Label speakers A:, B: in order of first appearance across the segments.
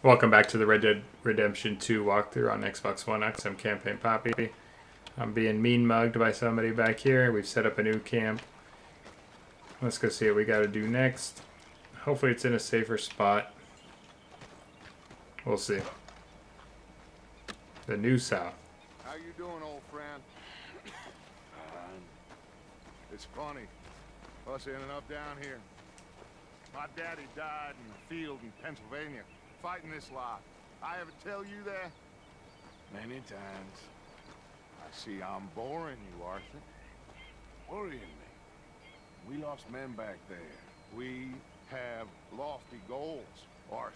A: Welcome back to the Red Dead Redemption 2 walkthrough on Xbox One X. I'm CampaignPapi. I'm being mean mugged by somebody back here. We've set up a new camp. Let's go see what we gotta do next. Hopefully it's in a safer spot. We'll see. The New South.
B: How you doing, old friend? It's funny, us ending up down here. My daddy died in the field in Pennsylvania, fighting this lot. I ever tell you that? Many times. I see I'm boring you, Arthur. Worrying me. We lost men back there. We have lofty goals, Arthur.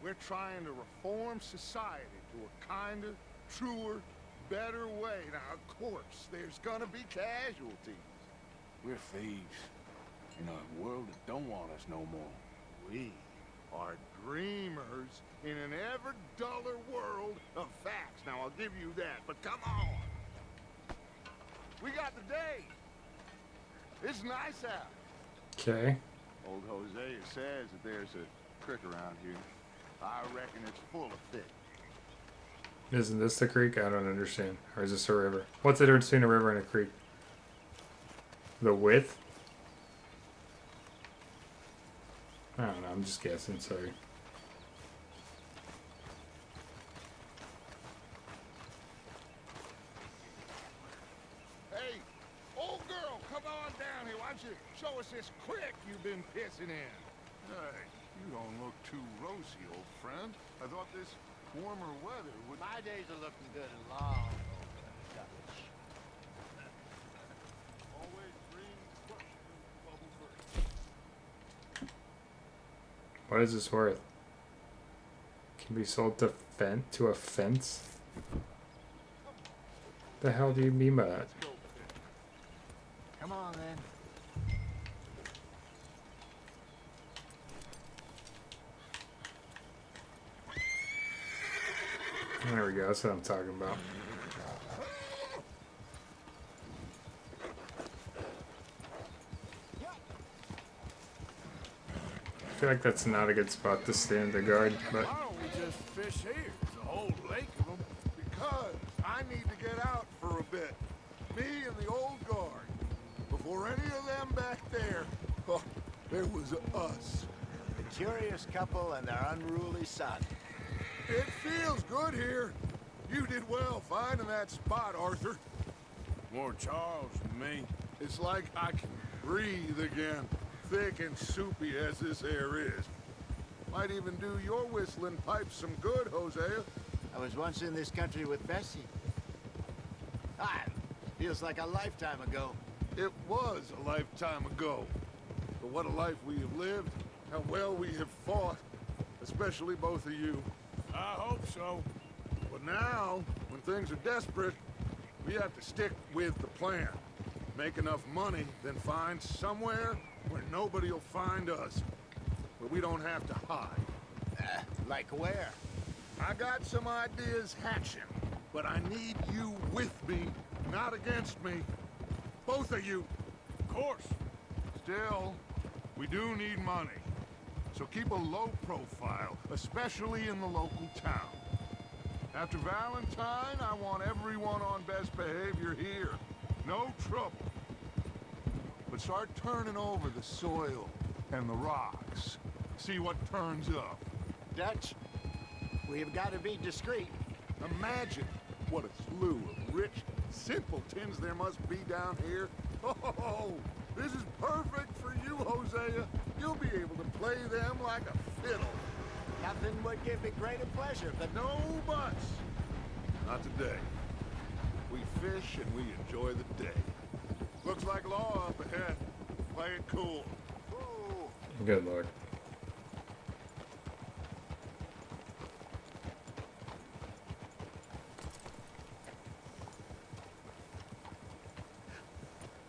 B: We're trying to reform society to a kinder, truer, better way. Now, of course, there's gonna be casualties. We're thieves in a world that don't want us no more. We are dreamers in an ever duller world of facts. Now, I'll give you that, but come on. We got the day. It's nice out.
A: Okay.
B: Old Hosea says that there's a creek around here. I reckon it's full of fish.
A: Isn't this the creek? I don't understand. Or is this a river? What's the difference between a river and a creek? The width? I don't know. I'm just guessing. Sorry.
B: Hey, old girl, come on down here. Why don't you show us this creek you've been pissing in? Hey, you don't look too rosy, old friend. I thought this warmer weather would...
C: My days are looking good and long.
B: Always green, bubble free.
A: What is this worth? Can be sold to a fence? The hell do you mean by that?
B: Let's go.
C: Come on, then.
A: There we go. That's what I'm talking about. I feel like that's not a good spot to stand the guard, but
B: Why don't we just fish here? There's a whole lake of them. Because I need to get out for a bit. Me and the old guard. Before any of them back there, oh, there was us.
C: The curious couple and their unruly son.
B: It feels good here. You did well finding that spot, Arthur. More Charles than me. It's like I can breathe again. Thick and soupy as this air is. Might even do your whistling pipes some good, Hosea.
C: I was once in this country with Bessie. Ah, feels like a lifetime ago.
B: It was a lifetime ago. But what a life we have lived. How well we have fought. Especially both of you. I hope so. But now, when things are desperate, we have to stick with the plan. Make enough money, then find somewhere where nobody will find us. Where we don't have to hide.
C: Like where?
B: I got some ideas hatching, but I need you with me, not against me. Both of you. Of course. Still, we do need money. So keep a low profile, especially in the local town. After Valentine, I want everyone on best behavior here. No trouble. But start turning over the soil and the rocks. See what turns up.
C: Dutch, we've got to be discreet.
B: Imagine what a slew of rich simpletons there must be down here. Oh, this is perfect for you, Hosea. You'll be able to play them like a fiddle.
C: Nothing would give me greater pleasure than...
B: No buts. Not today. We fish and we enjoy the day. Looks like law up ahead. Play it cool. Ooh.
A: good lord.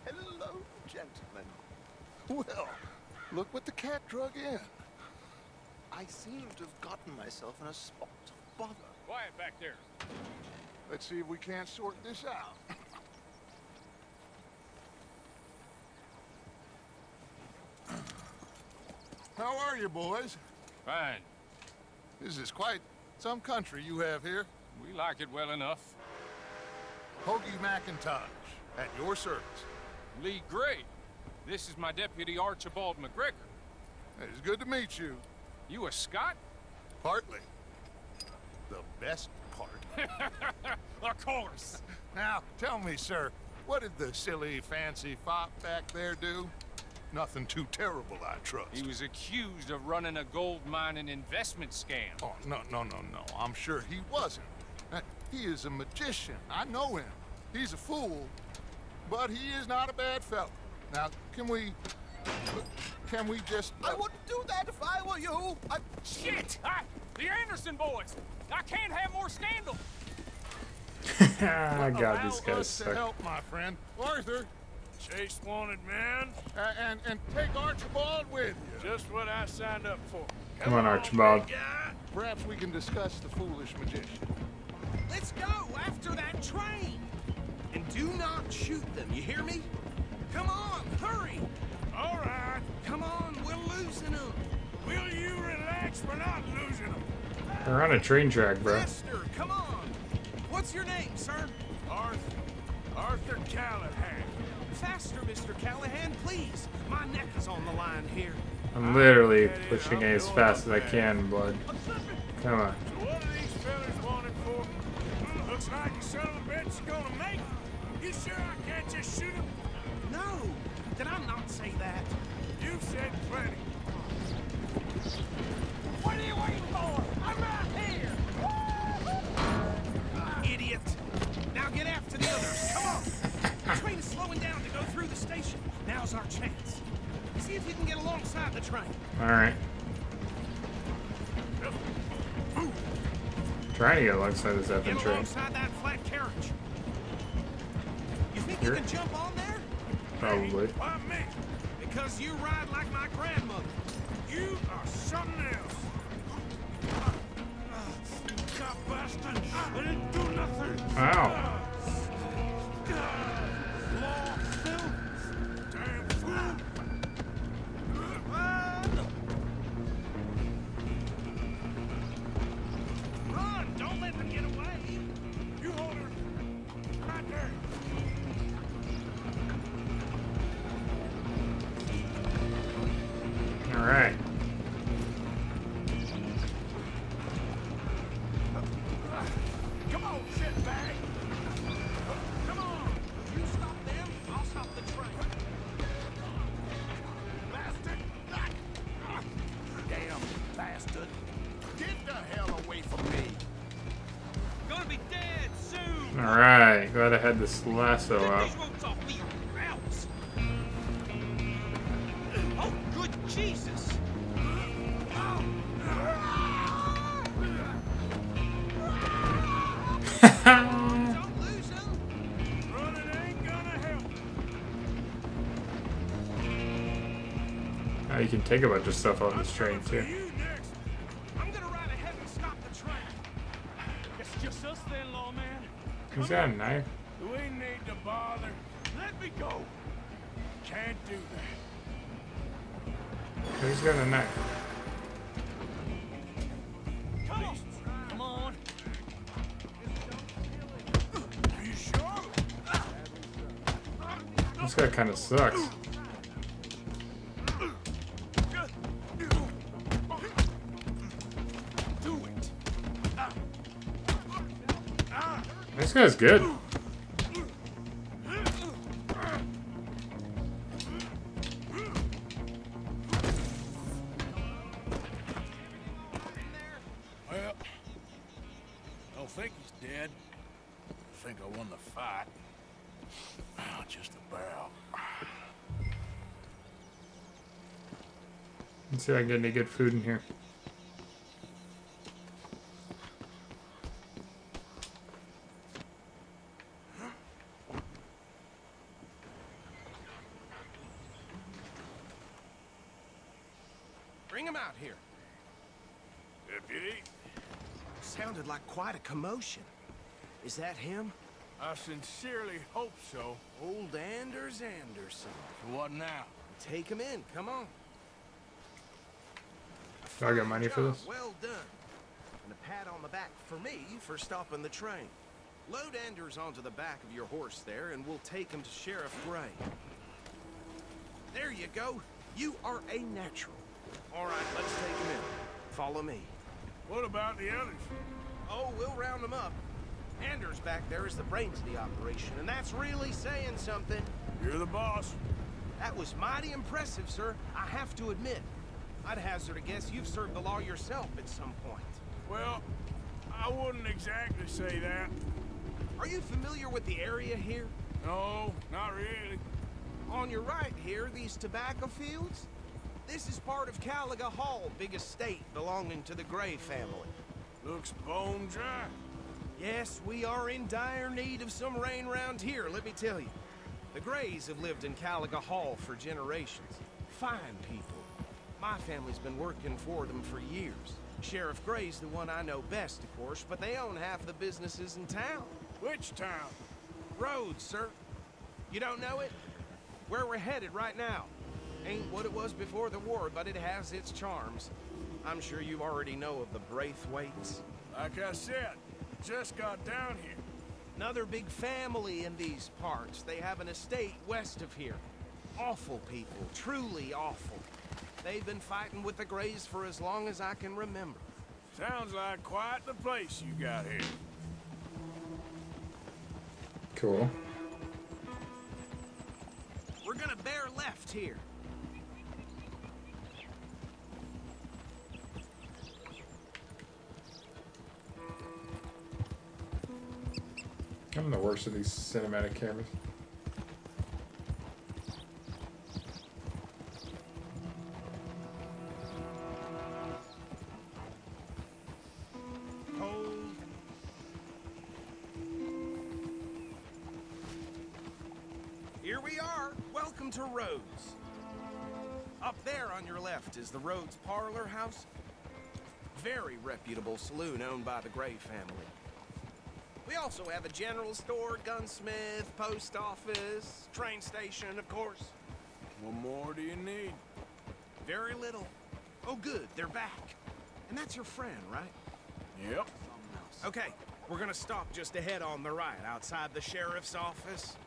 B: Hello, gentlemen. Well, look what the cat drug in. I seem to have gotten myself in a spot of bother.
D: Quiet back there.
B: Let's see if we can't sort this out. How are you, boys?
D: Fine.
B: This is quite some country you have here.
D: We like it well enough.
B: Hoagie McIntosh, at your service.
D: Lee Gray. This is my deputy Archibald McGregor.
B: It's good to meet you.
D: You a Scot?
B: Partly. The best part.
D: Of course.
B: Now, tell me, sir, what did the silly, fancy fop back there do? Nothing too terrible, I trust.
D: He was accused of running a gold mining investment scam.
B: Oh, no. I'm sure he wasn't. He is a magician. I know him. He's a fool, but he is not a bad fellow. Now, can we just...
E: I wouldn't do that if I were you.
D: Shit! The Anderson boys! I can't have more scandal!
A: God, these
B: Allow
A: guys
B: us to
A: suck.
B: help, my friend. Arthur,
F: Chase wanted man.
B: and take Archibald with you.
F: Just what I signed up for.
A: Come on, Archibald.
F: big guy.
B: Perhaps we can discuss the foolish magician.
E: Let's go after that train. And do not shoot them, you hear me? Come on, hurry.
F: All right.
E: Come on, we're losing them.
F: Will you relax? We're not losing them.
A: They're on a train track, bro.
E: Faster, come on. What's your name, sir?
F: Arthur Callahan.
E: Faster, Mr. Callahan, please. My neck is on the line here.
A: I'm literally pushing as fast as I can, bud. Come on.
F: So what are these fellas wanted for? Looks like the son of a bitch is gonna make it. You sure I can't just shoot him?
E: No, did I not say that?
F: You've said plenty.
E: What are you waiting for? I'm right here. Idiot. Now get after the others. Come on. The train is slowing down to go through the station. Now's our chance. See if you can get alongside the train.
A: Alright. Trying to get alongside this effing
E: Get
A: train.
E: alongside that flat carriage. You think
A: Here?
E: you can jump on there?
A: Probably.
F: Why me?
E: Because you ride like my grandmother.
F: You are something else. You cop bastard. I didn't do nothing.
A: Wow.
F: Law, Phil. Damn fool.
E: Run! Don't let them get away.
F: You hold her. Right there.
A: Alright.
E: Come on, shitbag. Come on. You stop them, I'll stop the train.
B: Bastard!
E: Damn bastard.
B: Get the hell away from me!
E: Gonna be dead soon.
A: Alright. Glad I had this lasso
E: Get
A: out.
E: these ropes off me or else. Oh, good Jesus. Don't lose them.
F: Running ain't gonna help.
A: Oh, you can take a bunch of stuff off this train,
F: For
A: too.
F: you next.
E: I'm gonna ride ahead and stop the train.
F: It's just us then, lawman.
A: He's got a knife.
F: We need to bother. Let me go. Can't do that.
A: He's got a knife.
F: Come on. Come on. Are you sure?
A: This guy kind of sucks.
F: Do it.
A: This guy's good.
F: Well, don't think he's dead. I think I won the fight. Just about.
A: Let's see if I can get any good food in here.
E: Bring him out here.
F: Deputy,
E: Sounded like quite a commotion. Is that him?
F: I sincerely hope so.
E: Old Anders Anderson.
F: What now?
E: Take him in, come on.
A: Do I got money for this?
E: Well done. for me for stopping the train. Load Anders onto the back of your horse there, and we'll take him to Sheriff Gray. There you go. You are a natural. All right, let's take him in. Follow me.
F: What about the others?
E: Oh, we'll round them up. Anders back there is the brains of the operation, and that's really saying something.
F: You're the boss.
E: That was mighty impressive, sir. I have to admit. I'd hazard a guess you've served the law yourself at some point.
F: Well, I wouldn't exactly say that.
E: Are you familiar with the area here?
F: No, not really.
E: On your right here, these tobacco fields? This is part of Caliga Hall, big estate belonging to the Gray family.
F: Looks bone dry.
E: Yes, we are in dire need of some rain round here, let me tell you. The Grays have lived in Caliga Hall for generations. Fine people. My family's been working for them for years. Sheriff Gray's the one I know best, of course, but they own half the businesses in town.
F: Which town?
E: Rhodes, sir. You don't know it? Where we're headed right now. Ain't what it was before the war, but it has its charms. I'm sure you already know of the Braithwaites.
F: Like I said, just got down here.
E: Another big family in these parts. They have an estate west of here. Awful people, truly awful. They've been fighting with the Grays for as long as I can remember.
F: Sounds like quite the place you got here.
A: Cool.
E: We're gonna bear left here.
A: I'm the worst of these cinematic cameras.
E: Hold. Here we are. Welcome to Rhodes. Up there on your left is the Rhodes Parlor House. Very reputable saloon owned by the Gray family. We also have a general store, gunsmith, post office, train station, of course.
F: What more do you need?
E: Very little. Oh, good, they're back. And that's your friend, right?
F: Yep.
E: Okay, we're gonna stop just ahead on the right, outside the sheriff's office.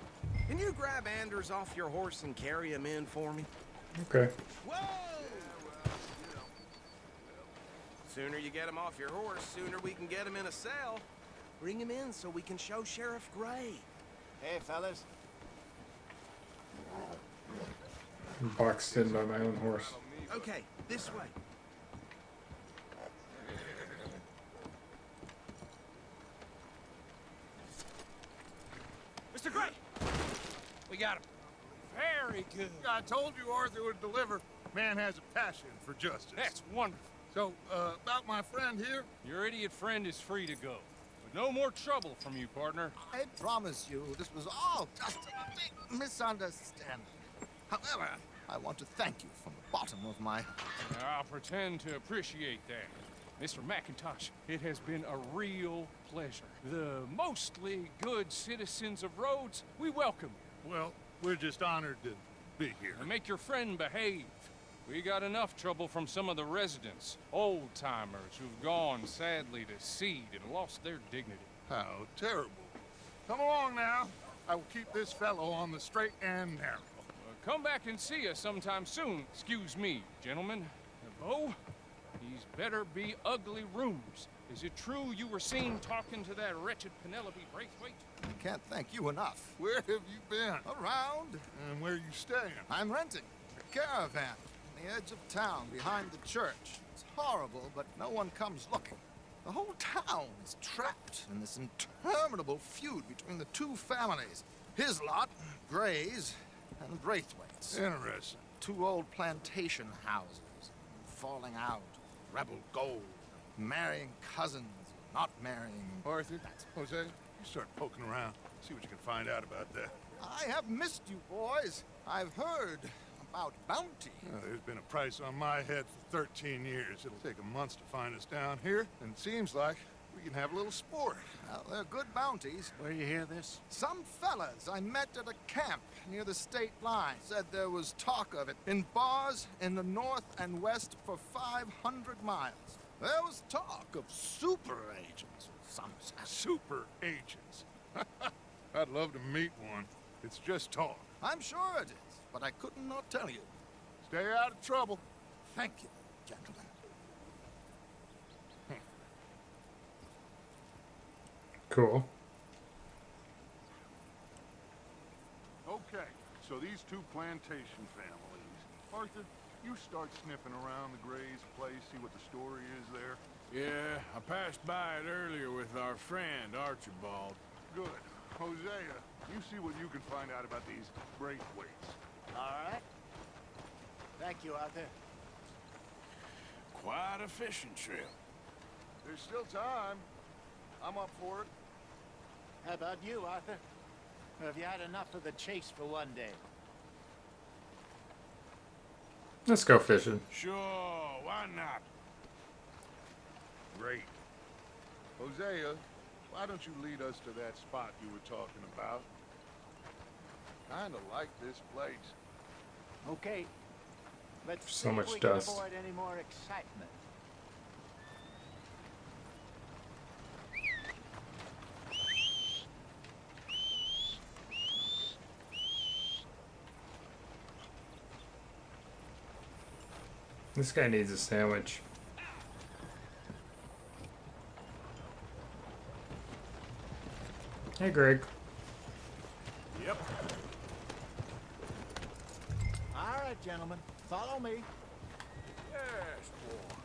E: Can you grab Anders off your horse and carry him in for me?
A: Okay.
E: Whoa! Sooner you get him off your horse, sooner we can get him in a cell. Bring him in so we can show Sheriff Gray.
C: Hey, fellas.
A: I'm boxed in by my own horse.
E: Okay, this way. Mr. Gray!
D: We got him. Very good.
B: I told you Arthur would deliver. Man has a passion for justice.
D: That's wonderful.
B: So, about my friend here?
D: Your idiot friend is free to go. But no more trouble from you, partner.
C: I promise you, this was all just a big misunderstanding. However, I want to thank you from the bottom of my heart.
D: I'll pretend to appreciate that. Mr. McIntosh, it has been a real pleasure. The mostly good citizens of Rhodes, we welcome you.
B: Well, we're just honored to be here.
D: And make your friend behave. We got enough trouble from some of the residents, old-timers who've gone, sadly, to seed and lost their dignity.
B: How terrible. Come along now. I will keep this fellow on the straight and narrow.
D: Come back and see us sometime soon. Excuse me, gentlemen. Bo, these better be ugly rooms. Is it true you were seen talking to that wretched Penelope Braithwaite?
C: I can't thank you enough.
B: Where have you been?
C: Around,
B: And where are you staying?
C: I'm renting a caravan on the edge of town behind the church. It's horrible, but no one comes looking. The whole town is trapped in this interminable feud between the two families. His lot, Gray's, and Braithwaite's.
B: Interesting.
C: Two old plantation houses, falling out, rebel gold, marrying cousins, not marrying.
B: Arthur, Jose, you start poking around. See what you can find out about that.
C: I have missed you, boys. I've heard about bounty.
B: There's been a price on my head for 13 years. It'll take a month to find us down here, and it seems like we can have a little sport.
C: Well, they're good bounties.
F: Where you hear this?
C: Some fellas I met at a camp near the state line said there was talk of it in bars in the north and west for 500 miles. There was talk of super agents of some sort.
B: Super agents. I'd love to meet one. It's just talk.
C: I'm sure it is, but I could not tell you.
B: Stay out of trouble.
C: Thank you, gentlemen.
A: Cool.
B: Okay, so these two plantation families. Arthur, you start sniffing around the Gray's place, see what the story is there.
F: Yeah, I passed by it earlier with our friend, Archibald.
B: Good. Hosea, you see what you can find out about these Braithwaites.
G: All right. Thank you, Arthur.
F: Quite a fishing trip.
B: There's still time. I'm up for it.
G: How about you, Arthur? Or have you had enough of the chase for one day?
A: Let's go fishing.
F: Sure, why not?
B: Great. Hosea, why don't you lead us to that spot you were talking about? Kinda like this place.
G: Okay. Let's
A: So
G: see
A: much
G: if we
A: dust.
G: can avoid any more excitement.
A: This guy needs a sandwich. Hey, Greg.
F: Yep.
G: All right, gentlemen. Follow me.
F: Yes, boy.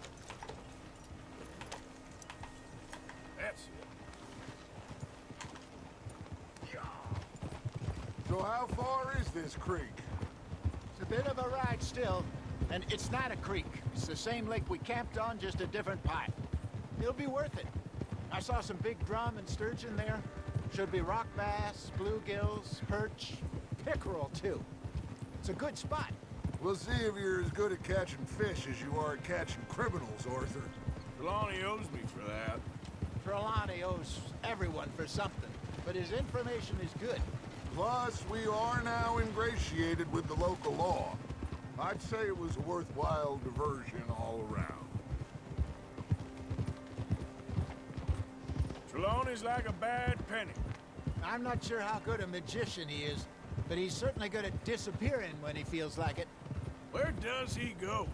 F: That's it.
B: So how far is this creek?
G: It's a bit of a ride still, and it's not a creek. It's the same lake we camped on, just a different pipe. It'll be worth it. I saw some big drum and sturgeon there. Should be rock bass, bluegills, perch, pickerel too. It's a good spot.
B: We'll see if you're as good at catching fish as you are at catching criminals, Arthur.
F: Trelawney owes me for that.
G: Trelawney owes everyone for something, but his information is good.
B: Plus, we are now ingratiated with the local law. I'd say it was a worthwhile diversion all around.
F: Trelawney's like a bad penny.
G: I'm not sure how good a magician he is, but he's certainly good at disappearing when he feels like it.
F: Where does he go?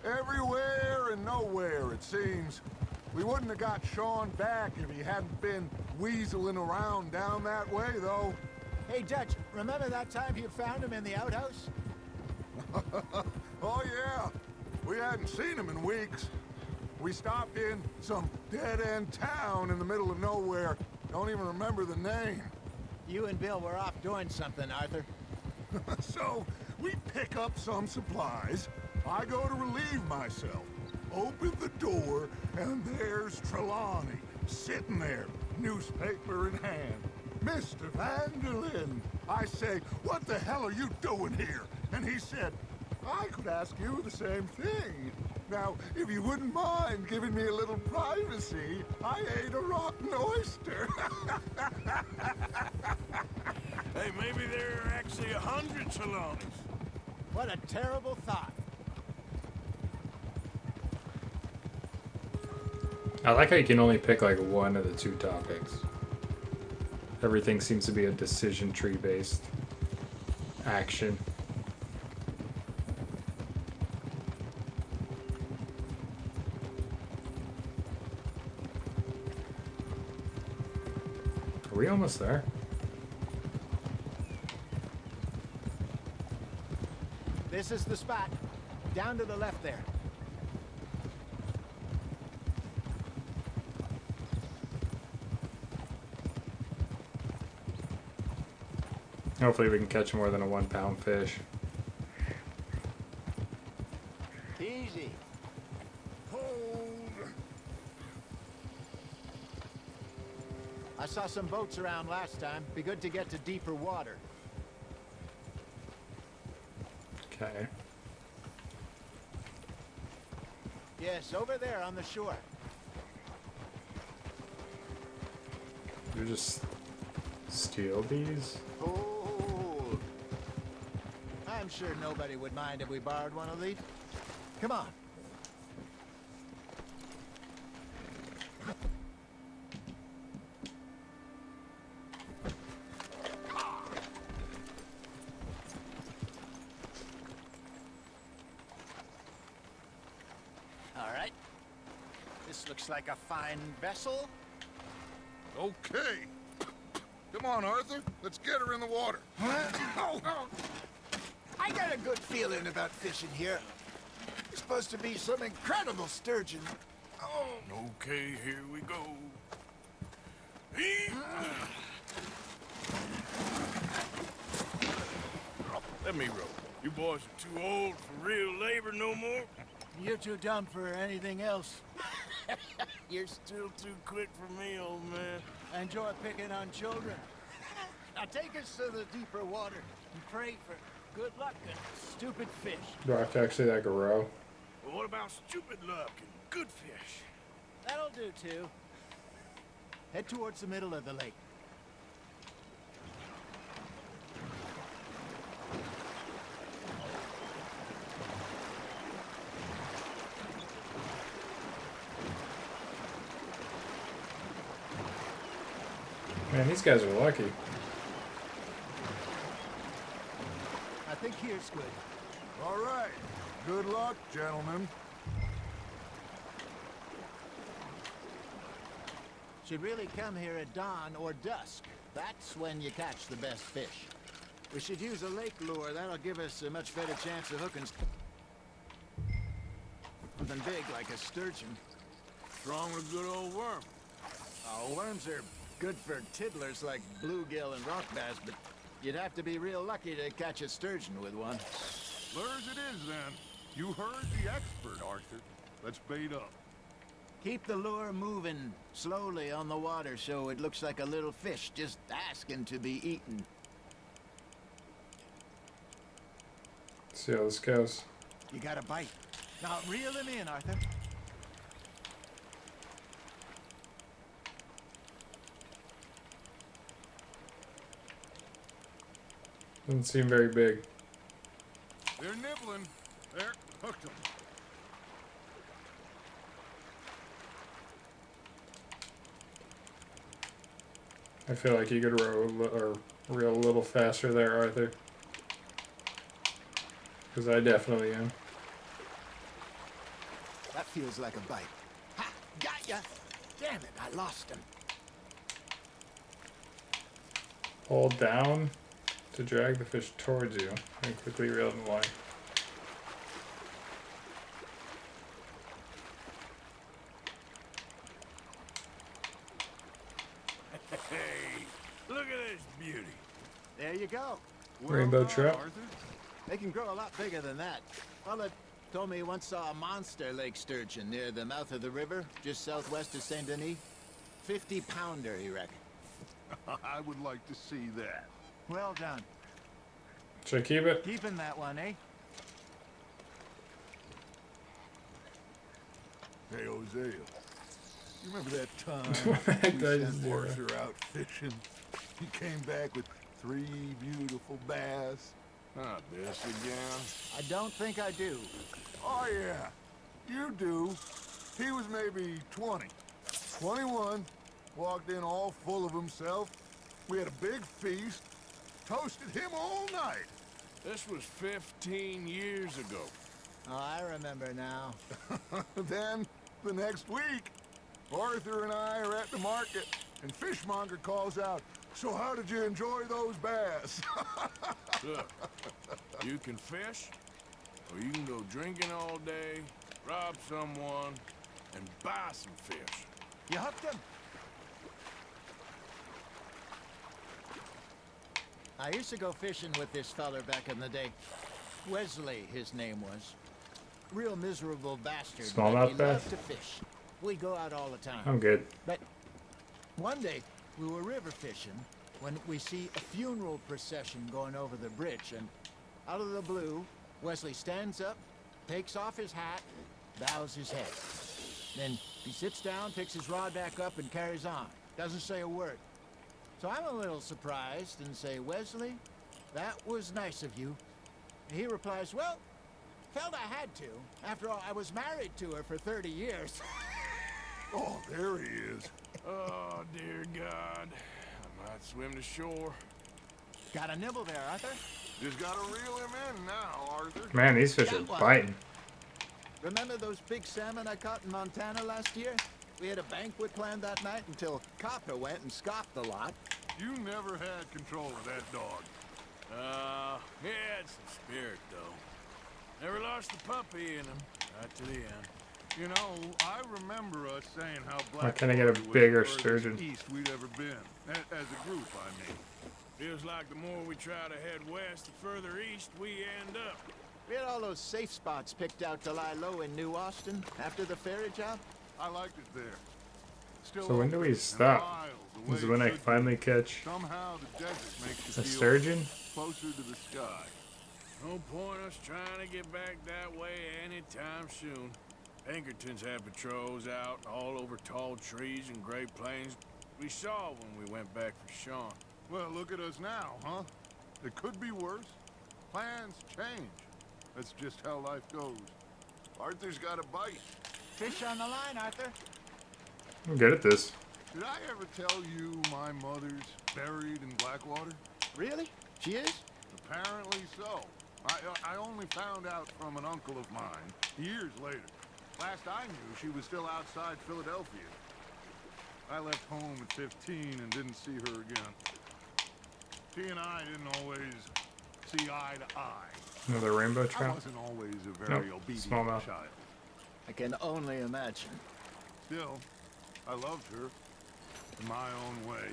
B: Everywhere and nowhere, it seems. We wouldn't have got Sean back if he hadn't been weaseling around down that way, though.
G: Hey, Dutch, remember that time you found him in the outhouse?
B: Oh, yeah. We hadn't seen him in weeks. We stopped in some dead-end town in the middle of nowhere. Don't even remember the name.
G: You and Bill were off doing something, Arthur.
B: So, we pick up some supplies. I go to relieve myself. Open the door, and there's Trelawney, sitting there, newspaper in hand. Mr. Vanderlyn. I say, what the hell are you doing here? And he said, I could ask you the same thing. Now, if you wouldn't mind giving me a little privacy, I ate a rotten oyster.
F: Hey, maybe there are actually 100 Trelawneys.
G: What a terrible thought.
A: I like how you can only pick like one of the two topics. Everything seems to be a decision tree based action. Are we almost there?
G: This is the spot. Down to the left there.
A: Hopefully we can catch more than a 1 pound fish.
G: Easy.
B: Hold.
G: I saw some boats around last time. Be good to get to deeper water.
A: Okay.
G: Yes, over there on the shore.
A: You just steal these?
G: Hold. I'm sure nobody would mind if we borrowed one of these. Come on. looks like a fine vessel.
B: Okay. Come on, Arthur. Let's get her in the water.
G: I got a good feeling about fishing here. It's supposed to be some incredible sturgeon. Oh,
F: Okay, here we go. Let me row. You boys are too old for real labor no more.
G: you're too dumb for anything else.
F: You're still too quick for me, old man.
G: I enjoy picking on children. Now take us to the deeper water and pray for good luck and stupid fish.
A: Do I have to actually like row?
F: Well, what about stupid luck and good fish?
G: That'll do too. Head towards the middle of the lake.
A: Man, these guys are lucky.
G: I think here's good.
B: All right. Good luck, gentlemen.
G: Should really come here at dawn or dusk. That's when you catch the best fish. We should use a lake lure. That'll give us a much better chance of hooking something big like a sturgeon.
B: Strong with good old worm.
G: Oh, worms are good for tiddlers like bluegill and rock bass, but you'd have to be real lucky to catch a sturgeon with one.
B: Lures it is, then. You heard the expert, Arthur. Let's bait up.
G: Keep the lure moving slowly on the water so it looks like a little fish just asking to be eaten.
A: Let's see how this goes.
G: You got a bite. Now reel him in, Arthur.
A: Doesn't seem very big.
B: They're nibbling. There, hooked them.
A: I feel like you could row or reel a little faster there, Arthur. Because I definitely am.
G: That feels like a bite. Ha! Got ya! Damn it, I lost him.
A: Hold down to drag the fish towards you and quickly reel in the line.
F: Hey, look at this beauty.
G: There you go.
A: Rainbow trout.
B: Arthur.
G: They can grow a lot bigger than that. Fella told me he once saw a monster lake sturgeon near the mouth of the river, just southwest of Saint Denis. 50-pounder, he reckoned.
B: I would like to see that.
G: Well done.
A: Should I keep it?
G: Keeping that one, eh?
B: Hey, Hosea. You remember that time
A: I
B: we
A: just
B: sent
A: do
B: Arthur out fishing? He came back with 3 beautiful bass. Not this again.
G: I don't think I do.
B: Oh, yeah. You do. He was maybe 20. 21. Walked in all full of himself. We had a big feast. Toasted him all night.
F: This was 15 years ago.
G: Oh, I remember now.
B: Then, the next week, Arthur and I are at the market, and Fishmonger calls out, "So how did you enjoy those bass?"
F: Look, you can fish, or you can go drinking all day, rob someone, and buy some fish.
G: You hooked him? I used to go fishing with this feller back in the day. Wesley, his name was. Real miserable bastard.
A: Smallmouth
G: but he
A: bass?
G: loved to fish. We'd go out all the time.
A: I'm good.
G: But one day, we were river fishing when we see a funeral procession going over the bridge, and out of the blue, Wesley stands up, takes off his hat, bows his head. Then he sits down, picks his rod back up, and carries on. Doesn't say a word. So I'm a little surprised and say, "Wesley, that was nice of you." And he replies, "Well, felt I had to. After all, I was married to her for 30 years.
B: Oh, there he is.
F: Oh, dear God. I might swim to shore.
G: Got a nibble there, Arthur.
B: Just gotta reel him in now, Arthur.
A: Man, these fish are
G: That one.
A: biting.
G: Remember those big salmon I caught in Montana last year? We had a banquet planned that night until Copper went and scoffed the lot.
B: You never had control of that dog.
F: He had some spirit, though. Never lost the puppy in him, right to the end.
B: You know, I remember us saying how
A: Why
B: Black
A: can't I get a
B: was
A: bigger
B: the furthest
A: sturgeon?
B: east we'd ever been. As a group, I mean.
F: Feels like the more we try to head west, the further east we end up.
G: We had all those safe spots picked out to lie low in New Austin after the ferry job.
B: I liked it there. Still
A: So when do we
B: open and
A: stop?
B: miles
A: This is
B: away
A: when I
B: should be.
A: finally catch
B: Somehow the desert makes
A: a
B: you feel
A: sturgeon.
B: closer to the sky.
F: No point us trying to get back that way anytime soon. Pinkertons had patrols out all over tall trees and Great Plains. We saw when we went back for Sean.
B: Well, look at us now, huh? It could be worse. Plans change. That's just how life goes. Arthur's got a bite.
G: Fish on the line, Arthur.
A: I'm good at this.
B: Did I ever tell you my mother's buried in Blackwater?
G: Really? She is?
B: Apparently so. I only found out from an uncle of mine years later. Last I knew, she was still outside Philadelphia. I left home at 15 and didn't see her again. She and I didn't always see eye to eye.
A: Another rainbow
B: I
A: trout.
B: wasn't always a very
A: Nope,
B: obedient
A: smallmouth.
B: child.
G: I can only imagine.
B: Still, I loved her in my own way,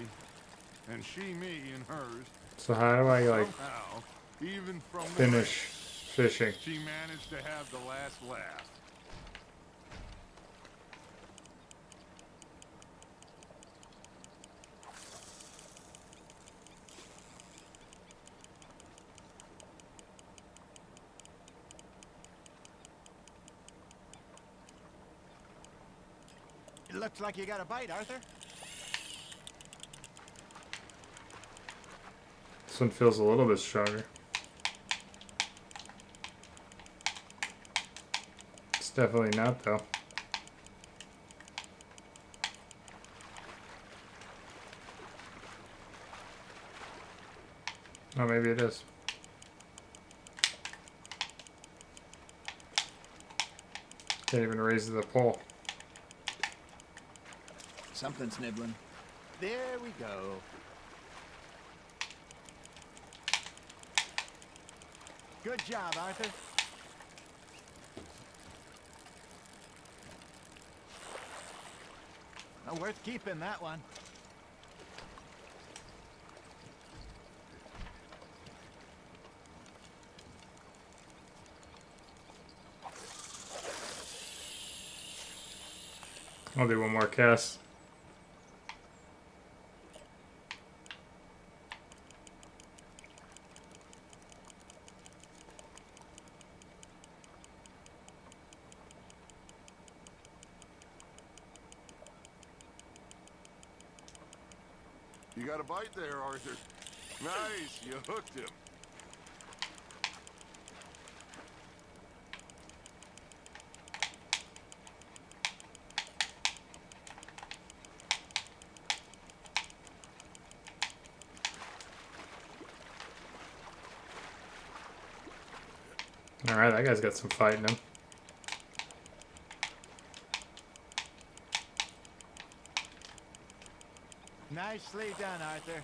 B: and she me in hers.
A: So how do I like
B: Somehow, even from the
A: finish fishing?
B: wreck, she managed to have the last laugh.
G: It looks like you got a bite, Arthur.
A: This one feels a little bit stronger. It's definitely not though. Oh, maybe it is. Can't even raise the pole.
G: Something's nibbling. There we go. Good job, Arthur. Well, worth keeping, that one.
A: I'll do one more cast.
B: You got a bite there, Arthur. Nice, you hooked him.
A: Alright, that guy's got some fight in him.
G: Nicely done, Arthur.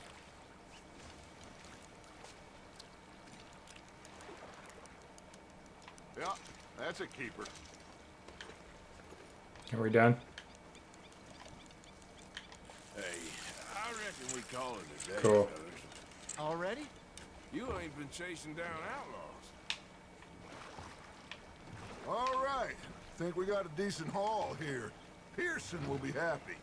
B: Yeah, that's a keeper.
A: Are we done?
F: Hey, I reckon we call it a day,
A: Cool.
F: fellas.
G: Already?
F: You ain't been chasing down outlaws.
B: All right. Think we got a decent haul here. Pearson will be happy.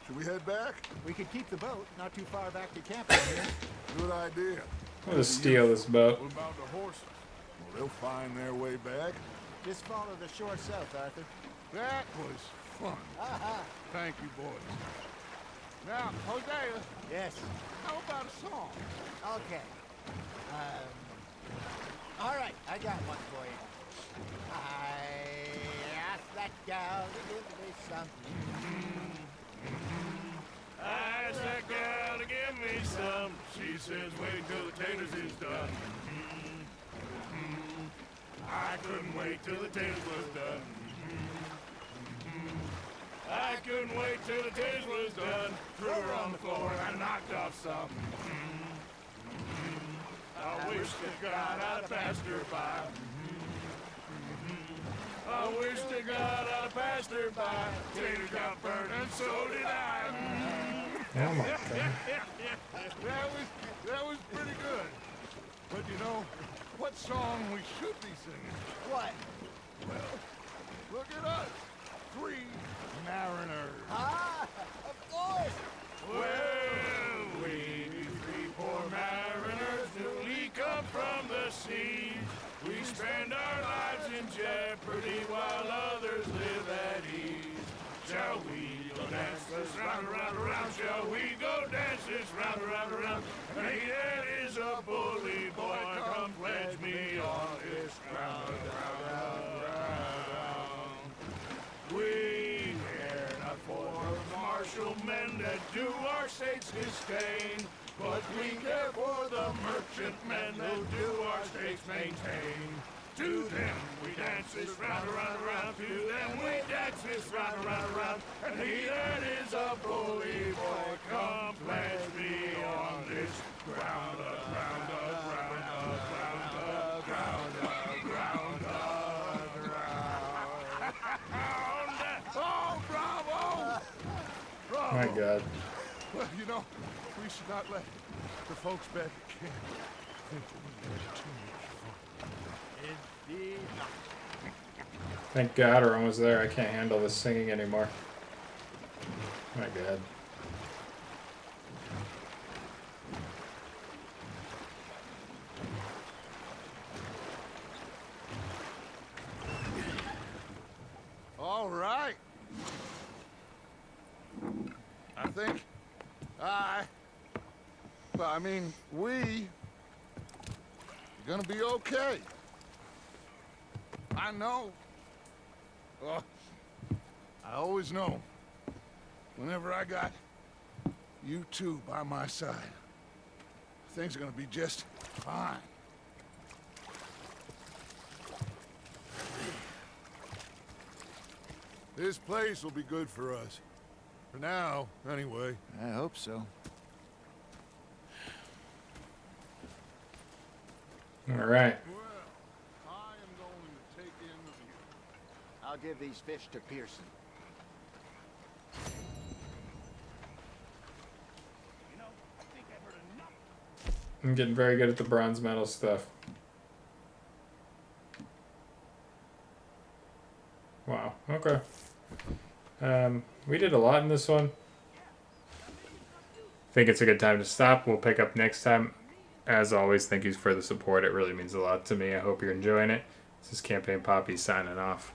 B: Should we head back?
G: We could keep the boat not too far back to camp from here.
B: Good idea.
A: I'm gonna steal this boat.
F: What about the horses?
B: Well, they'll find their way back.
G: Just follow the shore south, Arthur.
B: That was fun. Thank you, boys. Now, Hosea,
G: Yes.
B: how about a song?
G: Okay. All right, I got one for you. I asked that gal to give me something.
F: I asked that gal to give me some. She says wait till the taters is done. I couldn't wait till the taters was done. I couldn't wait till the taste was done. Threw her on the floor and I knocked off something. I wish to God I'd passed her by. I wish to God I'd passed her by. Tater got burned and so did I.
A: Oh my god.
B: That was pretty good. But you know, what song we should be singing?
G: What?
B: Well, look at us. 3 mariners.
G: Ah, of course.
F: Well, we 3 poor mariners newly come from the seas. We spend our lives in jeopardy while others live at ease. Shall we go dance this round, around, around? Shall we go dance this round, around, around? And he that is a bully boy, come pledge me on this ground, ground. We care not for martial men that do our state's disdain, but we care for the merchant men who do our states maintain. To them we dance this round, around, around. To them we dance this round, around, around. And he that is a bully boy, come pledge me on this ground, ground, ground, ground, ground, ground, ground. Oh, bravo! Bravo!
A: My god.
B: Well, you know, we should not let the folks back at camp think that we had too much fun.
G: Indeed.
A: Thank God we're almost there. I can't handle this singing anymore. My god.
B: All right. I think we are gonna be okay. I know. Oh, I always know. Whenever I got you two by my side, things are gonna be just fine. This place will be good for us. For now, anyway.
C: I hope so.
A: All right.
B: Well, I am going to take in the view.
G: I'll give these fish to Pearson.
F: You know, I think I've heard enough.
A: I'm getting very good at the bronze medal stuff. Wow. Okay. We did a lot in this one. I think it's a good time to stop. We'll pick up next time. As always, thank you for the support. It really means a lot to me. I hope you're enjoying it. This is CampaignPapi signing off.